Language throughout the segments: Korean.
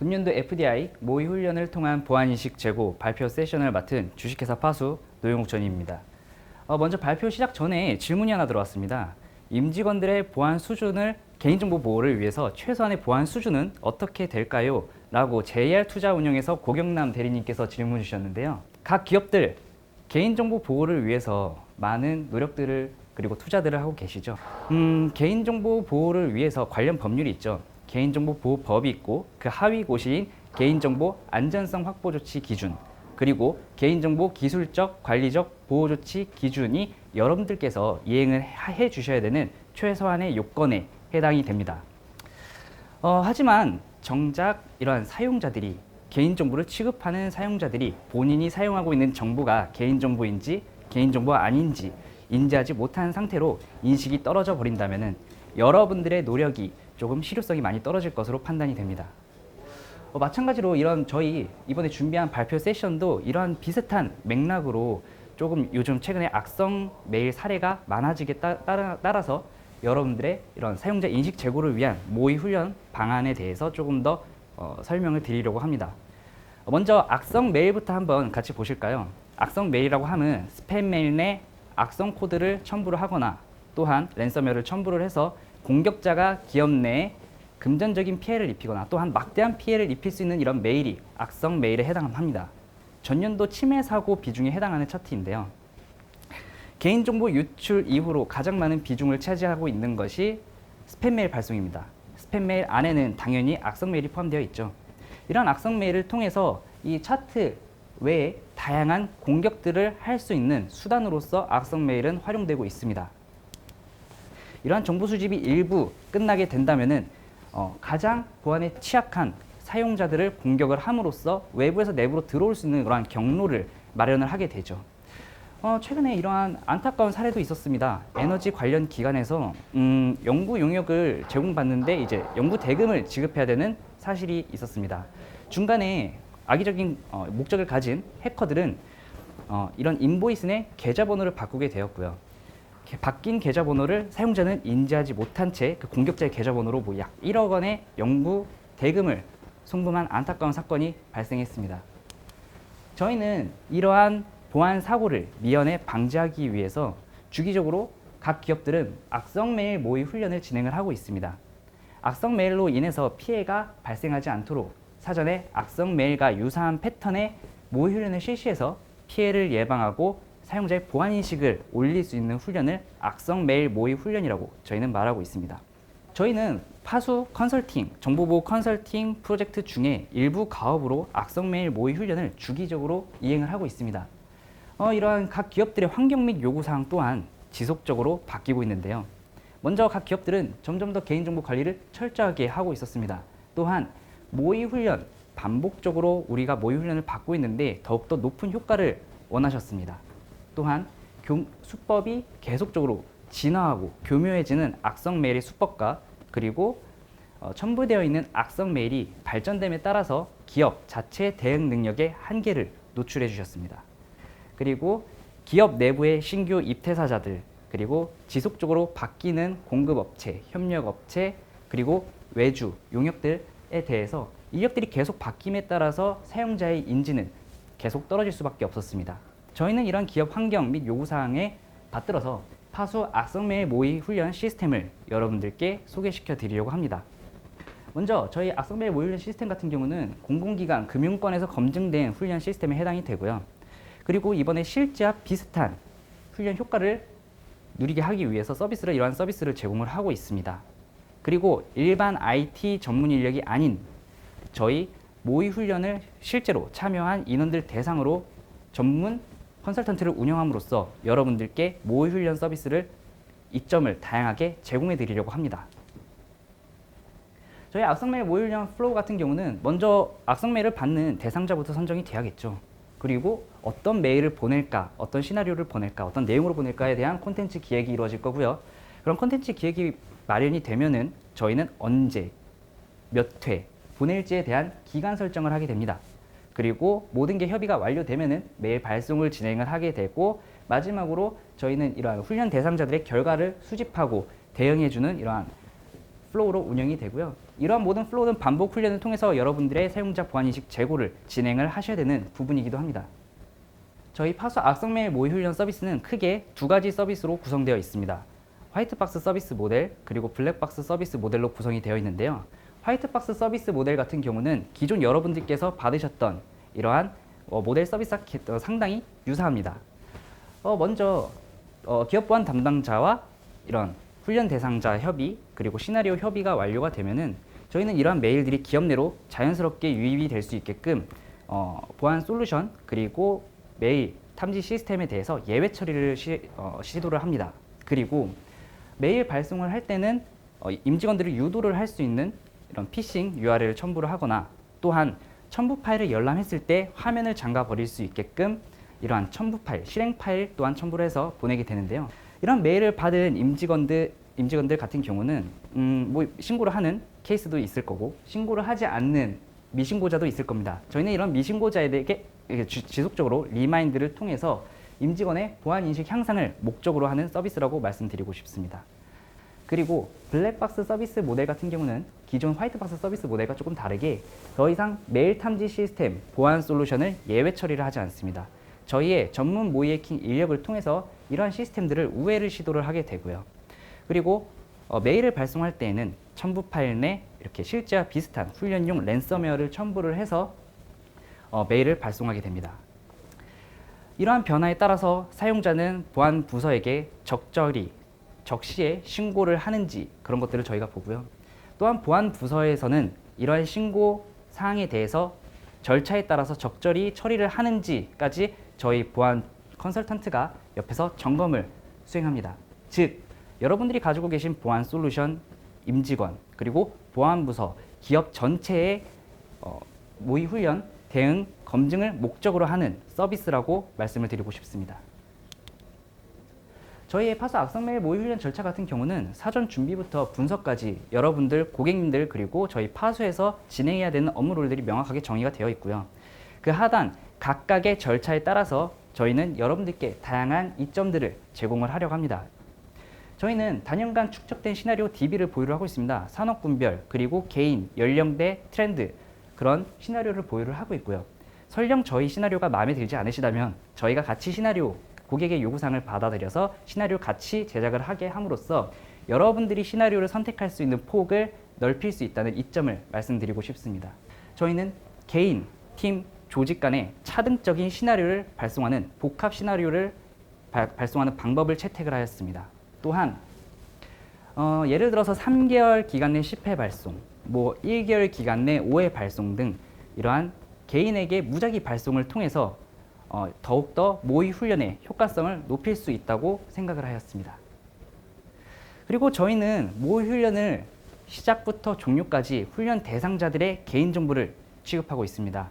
금년도 FDI 모의 훈련을 통한 보안인식 제고 발표 세션을 맡은 주식회사 파수 노영욱 전입니다. 먼저 발표 시작 전에 질문이 하나 들어왔습니다. 임직원들의 보안 수준을 개인정보 보호를 위해서 최소한의 보안 수준은 어떻게 될까요? 라고 JR 투자운용에서 고경남 대리님께서 질문 주셨는데요. 각 기업들 개인정보 보호를 위해서 많은 노력들을 그리고 투자들을 하고 계시죠. 개인정보 보호를 위해서 관련 법률이 있죠. 개인정보보호법이 있고 그 하위 고시인 개인정보 안전성 확보 조치 기준 그리고 개인정보 기술적 관리적 보호 조치 기준이 여러분들께서 이행을 해 주셔야 되는 최소한의 요건에 해당이 됩니다. 하지만 정작 이러한 사용자들이 개인정보를 취급하는 사용자들이 본인이 사용하고 있는 정보가 개인정보인지 개인정보 아닌지 인지하지 못한 상태로 인식이 떨어져 버린다면 여러분들의 노력이 조금 실효성이 많이 떨어질 것으로 판단이 됩니다. 마찬가지로 이런 저희 이번에 준비한 발표 세션도 이러한 비슷한 맥락으로 조금 요즘 최근에 악성 메일 사례가 많아지게 따라서 여러분들의 이런 사용자 인식 제고를 위한 모의 훈련 방안에 대해서 조금 더 설명을 드리려고 합니다. 먼저 악성 메일부터 한번 같이 보실까요? 악성 메일이라고 하면 스팸 메일 내 악성 코드를 첨부를 하거나 또한 랜섬웨어를 첨부를 해서 공격자가 기업 내에 금전적인 피해를 입히거나 또한 막대한 피해를 입힐 수 있는 이런 메일이 악성 메일에 해당합니다. 전년도 침해 사고 비중에 해당하는 차트인데요. 개인정보 유출 이후로 가장 많은 비중을 차지하고 있는 것이 스팸 메일 발송입니다. 스팸 메일 안에는 당연히 악성 메일이 포함되어 있죠. 이런 악성 메일을 통해서 이 차트 외에 다양한 공격들을 할 수 있는 수단으로서 악성 메일은 활용되고 있습니다. 이러한 정보 수집이 일부 끝나게 된다면은 가장 보안에 취약한 사용자들을 공격을 함으로써 외부에서 내부로 들어올 수 있는 그러한 경로를 마련을 하게 되죠. 최근에 이러한 안타까운 사례도 있었습니다. 에너지 관련 기관에서 연구 용역을 제공받는데 이제 연구 대금을 지급해야 되는 사실이 있었습니다. 중간에 악의적인 목적을 가진 해커들은 이런 인보이스 내 계좌번호를 바꾸게 되었고요. 바뀐 계좌번호를 사용자는 인지하지 못한 채 그 공격자의 계좌번호로 약 1억 원의 연구 대금을 송금한 안타까운 사건이 발생했습니다. 저희는 이러한 보안 사고를 미연에 방지하기 위해서 주기적으로 각 기업들은 악성 메일 모의 훈련을 진행을 하고 있습니다. 악성 메일로 인해서 피해가 발생하지 않도록 사전에 악성 메일과 유사한 패턴의 모의 훈련을 실시해서 피해를 예방하고 사용자의 보안인식을 올릴 수 있는 훈련을 악성 메일 모의 훈련이라고 저희는 말하고 있습니다. 저희는 파수 컨설팅, 정보보호 컨설팅 프로젝트 중에 일부 가업으로 악성 메일 모의 훈련을 주기적으로 이행을 하고 있습니다. 이러한 각 기업들의 환경 및 요구사항 또한 지속적으로 바뀌고 있는데요. 먼저 각 기업들은 점점 더 개인정보 관리를 철저하게 하고 있었습니다. 또한 모의 훈련, 반복적으로 우리가 모의 훈련을 받고 있는데 더욱더 높은 효과를 원하셨습니다. 또한 수법이 계속적으로 진화하고 교묘해지는 악성 메일의 수법과 그리고 첨부되어 있는 악성 메일이 발전됨에 따라서 기업 자체 대응 능력의 한계를 노출해 주셨습니다. 그리고 기업 내부의 신규 입퇴사자들 그리고 지속적으로 바뀌는 공급업체, 협력업체 그리고 외주, 용역들에 대해서 인력들이 계속 바뀜에 따라서 사용자의 인지는 계속 떨어질 수밖에 없었습니다. 저희는 이런 기업 환경 및 요구사항에 받들어서 파수 악성 메일 모의 훈련 시스템을 여러분들께 소개시켜 드리려고 합니다. 먼저 저희 악성 메일 모의 훈련 시스템 같은 경우는 공공기관, 금융권에서 검증된 훈련 시스템에 해당이 되고요. 그리고 이번에 실제와 비슷한 훈련 효과를 누리게 하기 위해서 이러한 서비스를 제공을 하고 있습니다. 그리고 일반 IT 전문 인력이 아닌 저희 모의 훈련을 실제로 참여한 인원들 대상으로 전문 컨설턴트를 운영함으로써 여러분들께 모의 훈련 서비스를 이점을 다양하게 제공해 드리려고 합니다. 저희 악성메일 모의 훈련 플로우 같은 경우는 먼저 악성메일을 받는 대상자부터 선정이 돼야겠죠. 그리고 어떤 메일을 보낼까, 어떤 시나리오를 보낼까, 어떤 내용으로 보낼까에 대한 콘텐츠 기획이 이루어질 거고요. 그런 콘텐츠 기획이 마련이 되면은 저희는 언제, 몇 회 보낼지에 대한 기간 설정을 하게 됩니다. 그리고 모든 게 협의가 완료되면은 메일 발송을 진행을 하게 되고 마지막으로 저희는 이러한 훈련 대상자들의 결과를 수집하고 대응해주는 이러한 플로우로 운영이 되고요. 이러한 모든 플로우는 반복 훈련을 통해서 여러분들의 사용자 보안인식 제고를 진행을 하셔야 되는 부분이기도 합니다. 저희 파수 악성메일 모의 훈련 서비스는 크게 두 가지 서비스로 구성되어 있습니다. 화이트박스 서비스 모델 그리고 블랙박스 서비스 모델로 구성이 되어 있는데요. 화이트박스 서비스 모델 같은 경우는 기존 여러분들께서 받으셨던 이러한 모델 서비스와 상당히 유사합니다. 먼저 기업 보안 담당자와 이런 훈련 대상자 협의 그리고 시나리오 협의가 완료가 되면은 저희는 이러한 메일들이 기업 내로 자연스럽게 유입이 될 수 있게끔 보안 솔루션 그리고 메일 탐지 시스템에 대해서 예외 처리를 시도를 합니다. 그리고 메일 발송을 할 때는 임직원들을 유도를 할 수 있는 이런 피싱 URL을 첨부를 하거나 또한 첨부 파일을 열람했을 때 화면을 잠가 버릴 수 있게끔 이러한 첨부 파일, 실행 파일 또한 첨부를 해서 보내게 되는데요. 이런 메일을 받은 임직원들 같은 경우는 뭐 신고를 하는 케이스도 있을 거고 신고를 하지 않는 미신고자도 있을 겁니다. 저희는 이런 미신고자에게 지속적으로 리마인드를 통해서 임직원의 보안 인식 향상을 목적으로 하는 서비스라고 말씀드리고 싶습니다. 그리고 블랙박스 서비스 모델 같은 경우는 기존 화이트박스 서비스 모델과 조금 다르게 더 이상 메일 탐지 시스템 보안 솔루션을 예외 처리를 하지 않습니다. 저희의 전문 모의 해킹 인력을 통해서 이러한 시스템들을 우회를 시도를 하게 되고요. 그리고 메일을 발송할 때에는 첨부 파일 내 이렇게 실제와 비슷한 훈련용 랜섬웨어를 첨부를 해서 메일을 발송하게 됩니다. 이러한 변화에 따라서 사용자는 보안 부서에게 적시에 신고를 하는지 그런 것들을 저희가 보고요. 또한 보안 부서에서는 이러한 신고 사항에 대해서 절차에 따라서 적절히 처리를 하는지까지 저희 보안 컨설턴트가 옆에서 점검을 수행합니다. 즉, 여러분들이 가지고 계신 보안 솔루션, 임직원, 그리고 보안부서, 기업 전체의 모의 훈련, 대응, 검증을 목적으로 하는 서비스라고 말씀을 드리고 싶습니다. 저희의 파수 악성메일 모의 훈련 절차 같은 경우는 사전 준비부터 분석까지 여러분들, 고객님들, 그리고 저희 파수에서 진행해야 되는 업무 롤들이 명확하게 정의가 되어 있고요. 그 하단 각각의 절차에 따라서 저희는 여러분들께 다양한 이점들을 제공을 하려고 합니다. 저희는 단연간 축적된 시나리오 DB를 보유를 하고 있습니다. 산업군별, 그리고 개인, 연령대, 트렌드 그런 시나리오를 보유를 하고 있고요. 설령 저희 시나리오가 마음에 들지 않으시다면 저희가 같이 시나리오, 고객의 요구사항을 받아들여서 시나리오 같이 제작을 하게 함으로써 여러분들이 시나리오를 선택할 수 있는 폭을 넓힐 수 있다는 이점을 말씀드리고 싶습니다. 저희는 개인, 팀, 조직 간에 차등적인 시나리오를 발송하는 복합 시나리오를 발송하는 방법을 채택을 하였습니다. 또한 예를 들어서 3개월 기간 내 10회 발송, 1개월 기간 내 5회 발송 등 이러한 개인에게 무작위 발송을 통해서 더욱더 모의 훈련의 효과성을 높일 수 있다고 생각을 하였습니다. 그리고 저희는 모의 훈련을 시작부터 종료까지 훈련 대상자들의 개인정보를 취급하고 있습니다.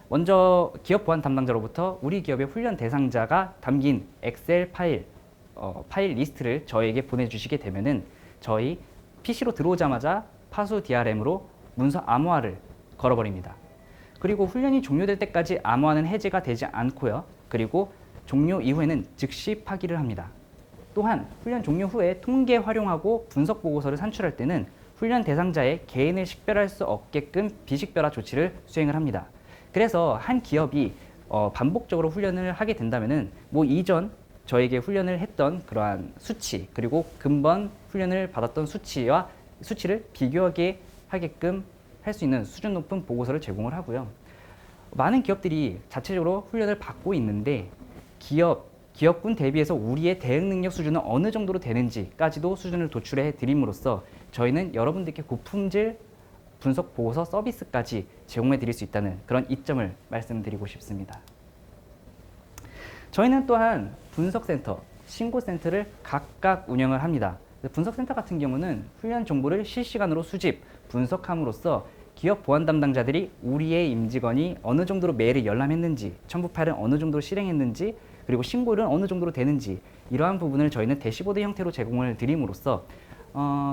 먼저 기업 보안 담당자로부터 우리 기업의 훈련 대상자가 담긴 엑셀 파일 리스트를 저희에게 보내주시게 되면은 저희 PC로 들어오자마자 파수 DRM으로 문서 암호화를 걸어버립니다. 그리고 훈련이 종료될 때까지 암호화는 해제가 되지 않고요. 그리고 종료 이후에는 즉시 파기를 합니다. 또한 훈련 종료 후에 통계 활용하고 분석 보고서를 산출할 때는 훈련 대상자의 개인을 식별할 수 없게끔 비식별화 조치를 수행을 합니다. 그래서 한 기업이 반복적으로 훈련을 하게 된다면은 이전 저에게 훈련을 했던 그러한 수치 그리고 근본 훈련을 받았던 수치를 비교하게 하게끔 할 수 있는 수준 높은 보고서를 제공을 하고요. 많은 기업들이 자체적으로 훈련을 받고 있는데 기업군 대비해서 우리의 대응 능력 수준은 어느 정도로 되는지까지도 수준을 도출해 드림으로써 저희는 여러분들께 고품질 분석 보고서 서비스까지 제공해 드릴 수 있다는 그런 이점을 말씀드리고 싶습니다. 저희는 또한 분석센터, 신고센터를 각각 운영을 합니다. 분석센터 같은 경우는 훈련 정보를 실시간으로 수집, 분석함으로써 기업 보안 담당자들이 우리의 임직원이 어느 정도로 메일을 열람했는지, 첨부 파일을 어느 정도로 실행했는지, 그리고 신고는 어느 정도로 되는지 이러한 부분을 저희는 대시보드 형태로 제공을 드림으로써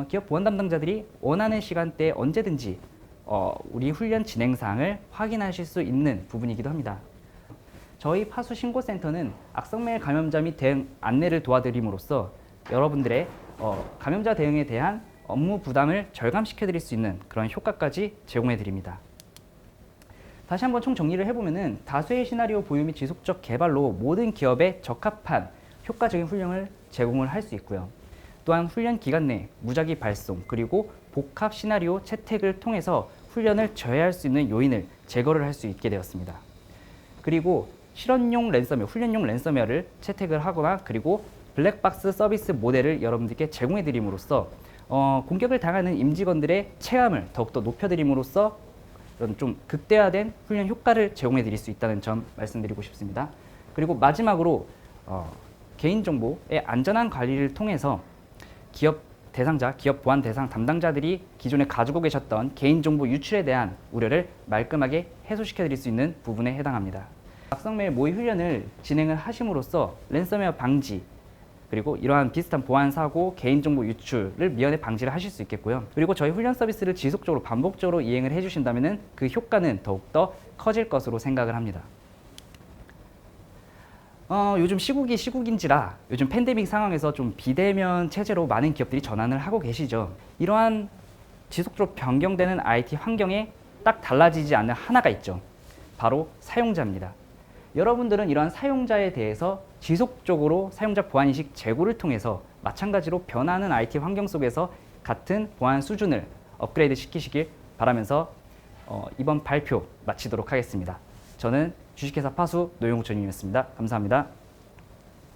기업 보안 담당자들이 원하는 시간대에 언제든지 우리 훈련 진행 사항을 확인하실 수 있는 부분이기도 합니다. 저희 파수 신고센터는 악성메일 감염자 및 대응 안내를 도와드림으로써 여러분들의 감염자 대응에 대한 업무 부담을 절감시켜 드릴 수 있는 그런 효과까지 제공해 드립니다. 다시 한번 총 정리를 해보면은 다수의 시나리오 보유 및 지속적 개발로 모든 기업에 적합한 효과적인 훈련을 제공을 할 수 있고요. 또한 훈련 기간 내 무작위 발송 그리고 복합 시나리오 채택을 통해서 훈련을 저해할 수 있는 요인을 제거를 할 수 있게 되었습니다. 그리고 실험용 랜섬웨어, 훈련용 랜섬웨어를 채택을 하거나 그리고 블랙박스 서비스 모델을 여러분들께 제공해 드림으로써 공격을 당하는 임직원들의 체감을 더욱더 높여드림으로써 이런 좀 극대화된 훈련 효과를 제공해 드릴 수 있다는 점 말씀드리고 싶습니다. 그리고 마지막으로 개인정보의 안전한 관리를 통해서 기업 대상자, 기업 보안 대상 담당자들이 기존에 가지고 계셨던 개인정보 유출에 대한 우려를 말끔하게 해소시켜 드릴 수 있는 부분에 해당합니다. 악성메일 모의 훈련을 진행을 하심으로써 랜섬웨어 방지 그리고 이러한 비슷한 보안 사고, 개인정보 유출을 미연에 방지를 하실 수 있겠고요. 그리고 저희 훈련 서비스를 지속적으로 반복적으로 이행을 해주신다면 그 효과는 더욱더 커질 것으로 생각을 합니다. 요즘 시국인지라 요즘 팬데믹 상황에서 좀 비대면 체제로 많은 기업들이 전환을 하고 계시죠. 이러한 지속적으로 변경되는 IT 환경에 딱 달라지지 않는 하나가 있죠. 바로 사용자입니다. 여러분들은 이러한 사용자에 대해서 지속적으로 사용자 보안인식 제고를 통해서 마찬가지로 변하는 IT 환경 속에서 같은 보안 수준을 업그레이드 시키시길 바라면서 이번 발표 마치도록 하겠습니다. 저는 주식회사 파수 노영욱 전임이었습니다. 감사합니다.